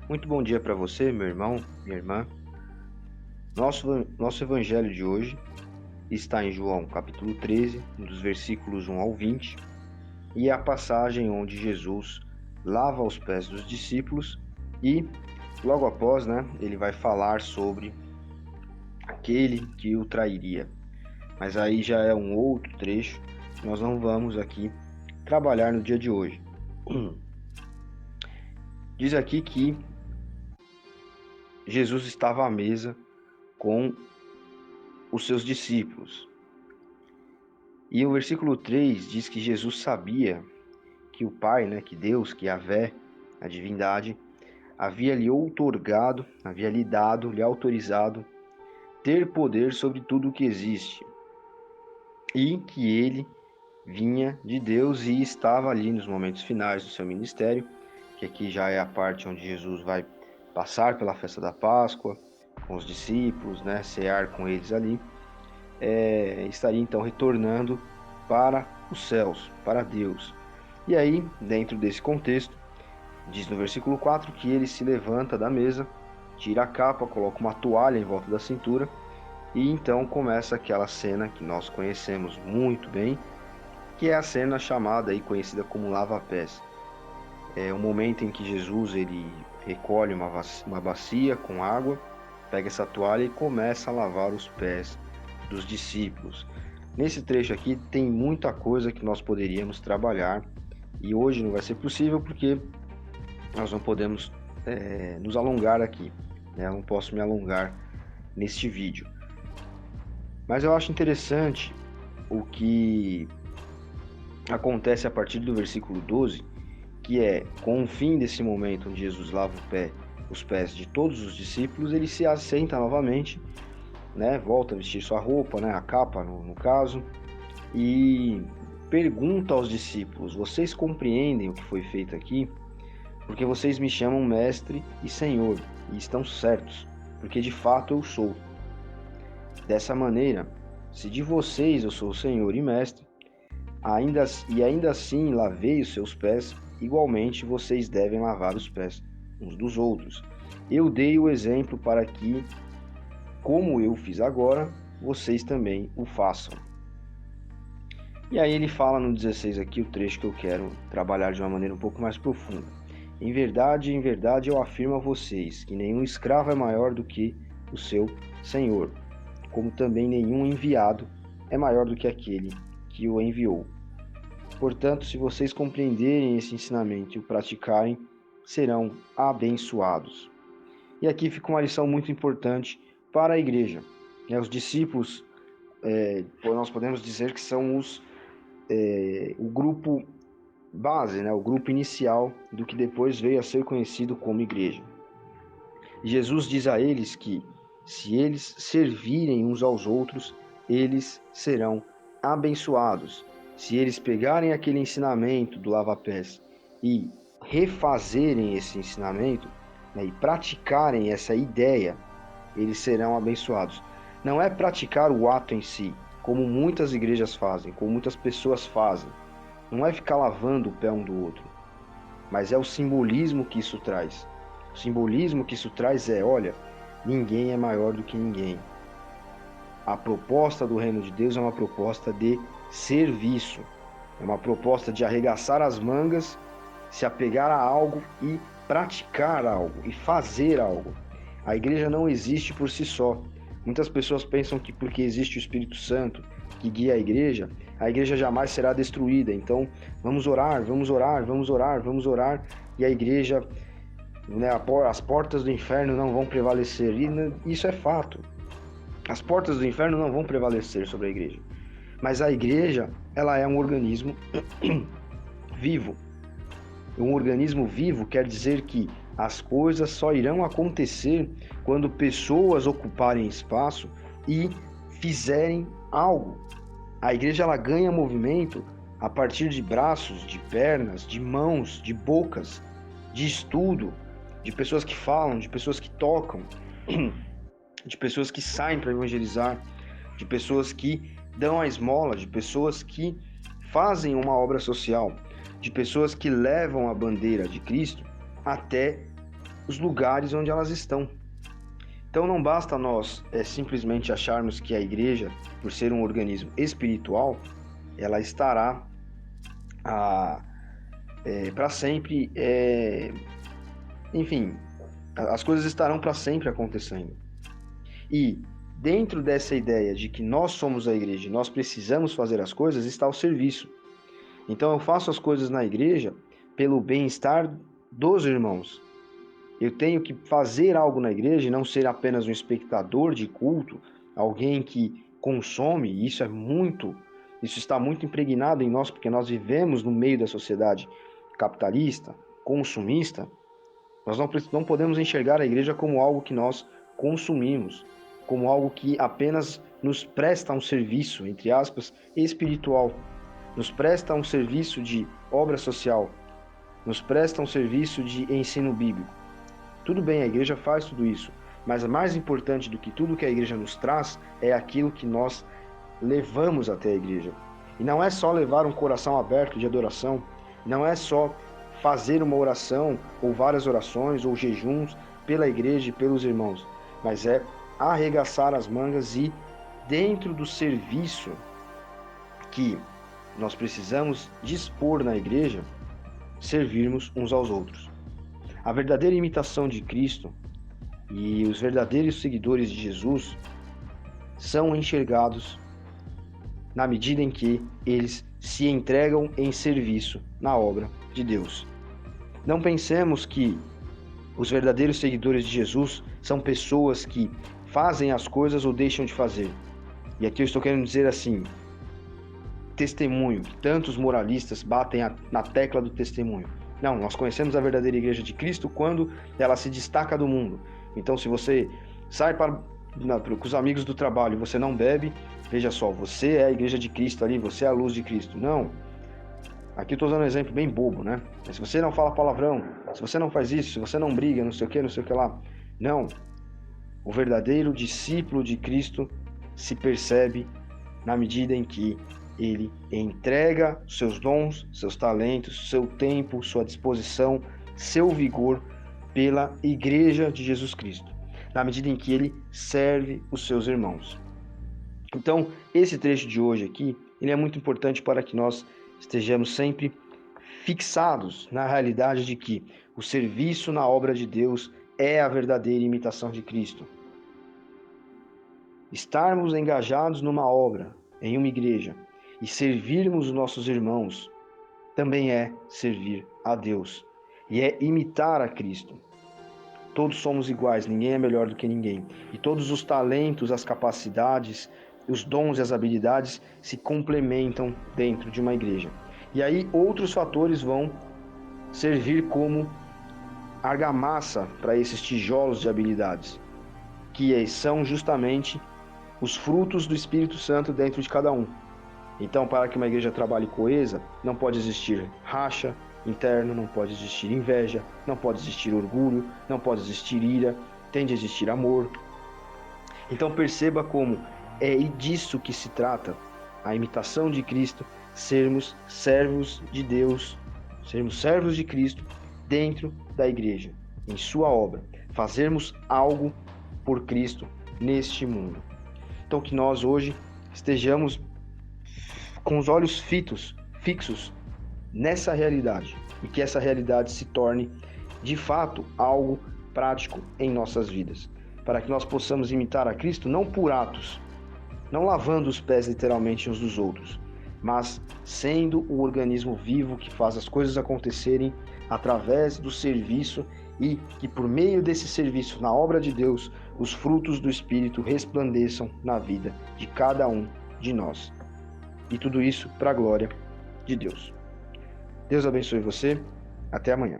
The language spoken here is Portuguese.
Muito bom dia para você, meu irmão, minha irmã. Nosso evangelho de hoje está em João, capítulo 13, dos versículos 1 ao 20, e é a passagem onde Jesus lava os pés dos discípulos e, logo após, ele vai falar sobre aquele que o trairia. Mas aí já é um outro trecho que nós não vamos aqui trabalhar no dia de hoje. Diz aqui que Jesus estava à mesa com os seus discípulos. E o versículo 3 diz que Jesus sabia que o Pai, que Deus, que Yahvé, a divindade, havia lhe outorgado, havia lhe dado, lhe autorizado ter poder sobre tudo o que existe. E que ele vinha de Deus e estava ali nos momentos finais do seu ministério, que aqui já é a parte onde Jesus vai passar pela festa da Páscoa, com os discípulos, cear com eles ali, estaria então retornando para os céus, para Deus. E aí, dentro desse contexto, diz no versículo 4 que ele se levanta da mesa, tira a capa, coloca uma toalha em volta da cintura, e então começa aquela cena que nós conhecemos muito bem, que é a cena chamada e conhecida como lava-pés. É o momento em que Jesus ele recolhe uma bacia com água, pega essa toalha e começa a lavar os pés dos discípulos. Nesse trecho aqui tem muita coisa que nós poderíamos trabalhar e hoje não vai ser possível porque nós não podemos nos alongar aqui, Eu não posso me alongar neste vídeo. Mas eu acho interessante o que acontece a partir do versículo 12, que é, com o fim desse momento onde Jesus lava os pés de todos os discípulos, ele se assenta novamente, volta a vestir sua roupa, a capa no caso, e pergunta aos discípulos: vocês compreendem o que foi feito aqui? Porque vocês me chamam mestre e senhor, e estão certos, porque de fato eu sou. Dessa maneira, se de vocês eu sou senhor e mestre, ainda assim lavei os seus pés, igualmente vocês devem lavar os pés uns dos outros. Eu dei o exemplo para que, como eu fiz agora, vocês também o façam. E aí ele fala no 16 aqui, o trecho que eu quero trabalhar de uma maneira um pouco mais profunda. Em verdade, eu afirmo a vocês que nenhum escravo é maior do que o seu senhor, como também nenhum enviado é maior do que aquele que o enviou. Portanto, se vocês compreenderem esse ensinamento e o praticarem, serão abençoados. E aqui fica uma lição muito importante para a igreja. Os discípulos, nós podemos dizer que são o grupo base, o grupo inicial do que depois veio a ser conhecido como igreja. Jesus diz a eles que, se eles servirem uns aos outros, eles serão abençoados. Se eles pegarem aquele ensinamento do lava-pés e refazerem esse ensinamento, e praticarem essa ideia, eles serão abençoados. Não é praticar o ato em si, como muitas igrejas fazem, como muitas pessoas fazem. Não é ficar lavando o pé um do outro, mas é o simbolismo que isso traz. O simbolismo que isso traz é, olha, ninguém é maior do que ninguém. A proposta do reino de Deus é uma proposta de serviço. É uma proposta de arregaçar as mangas, se apegar a algo e praticar algo, e fazer algo. A igreja não existe por si só. Muitas pessoas pensam que porque existe o Espírito Santo que guia a igreja jamais será destruída. Então, vamos orar, e a igreja, as portas do inferno não vão prevalecer. E isso é fato. As portas do inferno não vão prevalecer sobre a igreja. Mas a igreja, ela é um organismo vivo. Um organismo vivo quer dizer que as coisas só irão acontecer quando pessoas ocuparem espaço e fizerem algo. A igreja ela ganha movimento a partir de braços, de pernas, de mãos, de bocas, de estudo, de pessoas que falam, de pessoas que tocam, de pessoas que saem para evangelizar, de pessoas que dão a esmola, de pessoas que fazem uma obra social, de pessoas que levam a bandeira de Cristo até os lugares onde elas estão. Então não basta nós simplesmente acharmos que a igreja, por ser um organismo espiritual, ela estará para sempre, enfim, as coisas estarão para sempre acontecendo. E dentro dessa ideia de que nós somos a igreja, nós precisamos fazer as coisas, está o serviço. Então eu faço as coisas na igreja pelo bem-estar dos irmãos. Eu tenho que fazer algo na igreja e não ser apenas um espectador de culto, alguém que consome. Isso está muito impregnado em nós, porque nós vivemos no meio da sociedade capitalista, consumista. Nós não podemos enxergar a igreja como algo que nós consumimos, como algo que apenas nos presta um serviço, entre aspas, espiritual, nos presta um serviço de obra social, nos presta um serviço de ensino bíblico. Tudo bem, a igreja faz tudo isso, mas mais importante do que tudo que a igreja nos traz é aquilo que nós levamos até a igreja. E não é só levar um coração aberto de adoração, não é só fazer uma oração ou várias orações ou jejuns pela igreja e pelos irmãos, mas é arregaçar as mangas e, dentro do serviço que nós precisamos dispor na igreja, servirmos uns aos outros. A verdadeira imitação de Cristo e os verdadeiros seguidores de Jesus são enxergados na medida em que eles se entregam em serviço na obra de Deus. Não pensemos que os verdadeiros seguidores de Jesus são pessoas que fazem as coisas ou deixam de fazer. E aqui eu estou querendo dizer assim, testemunho, que tantos moralistas batem na tecla do testemunho. Não, nós conhecemos a verdadeira igreja de Cristo quando ela se destaca do mundo. Então, se você sai com os amigos do trabalho e você não bebe, veja só, você é a igreja de Cristo ali, você é a luz de Cristo. Não. Aqui eu estou usando um exemplo bem bobo, né? Mas se você não fala palavrão, se você não faz isso, se você não briga, não sei o que lá. Não. O verdadeiro discípulo de Cristo se percebe na medida em que ele entrega seus dons, seus talentos, seu tempo, sua disposição, seu vigor pela igreja de Jesus Cristo, na medida em que ele serve os seus irmãos. Então, esse trecho de hoje aqui, ele é muito importante para que nós estejamos sempre fixados na realidade de que o serviço na obra de Deus é a verdadeira imitação de Cristo. Estarmos engajados numa obra, em uma igreja, e servirmos os nossos irmãos, também é servir a Deus, e é imitar a Cristo. Todos somos iguais, ninguém é melhor do que ninguém, e todos os talentos, as capacidades, os dons e as habilidades se complementam dentro de uma igreja. E aí outros fatores vão servir como argamassa para esses tijolos de habilidades, que são justamente os frutos do Espírito Santo dentro de cada um. Então, para que uma igreja trabalhe coesa, não pode existir racha interno, não pode existir inveja, não pode existir orgulho, não pode existir ira, tem de existir amor. Então perceba como é disso que se trata, a imitação de Cristo, sermos servos de Deus, sermos servos de Cristo dentro da igreja, em sua obra, fazermos algo por Cristo neste mundo. Então que nós hoje estejamos com os olhos fixos nessa realidade e que essa realidade se torne de fato algo prático em nossas vidas, para que nós possamos imitar a Cristo não por atos, não lavando os pés literalmente uns dos outros, mas sendo o organismo vivo que faz as coisas acontecerem através do serviço e que por meio desse serviço na obra de Deus, os frutos do Espírito resplandeçam na vida de cada um de nós. E tudo isso para a glória de Deus. Deus abençoe você. Até amanhã.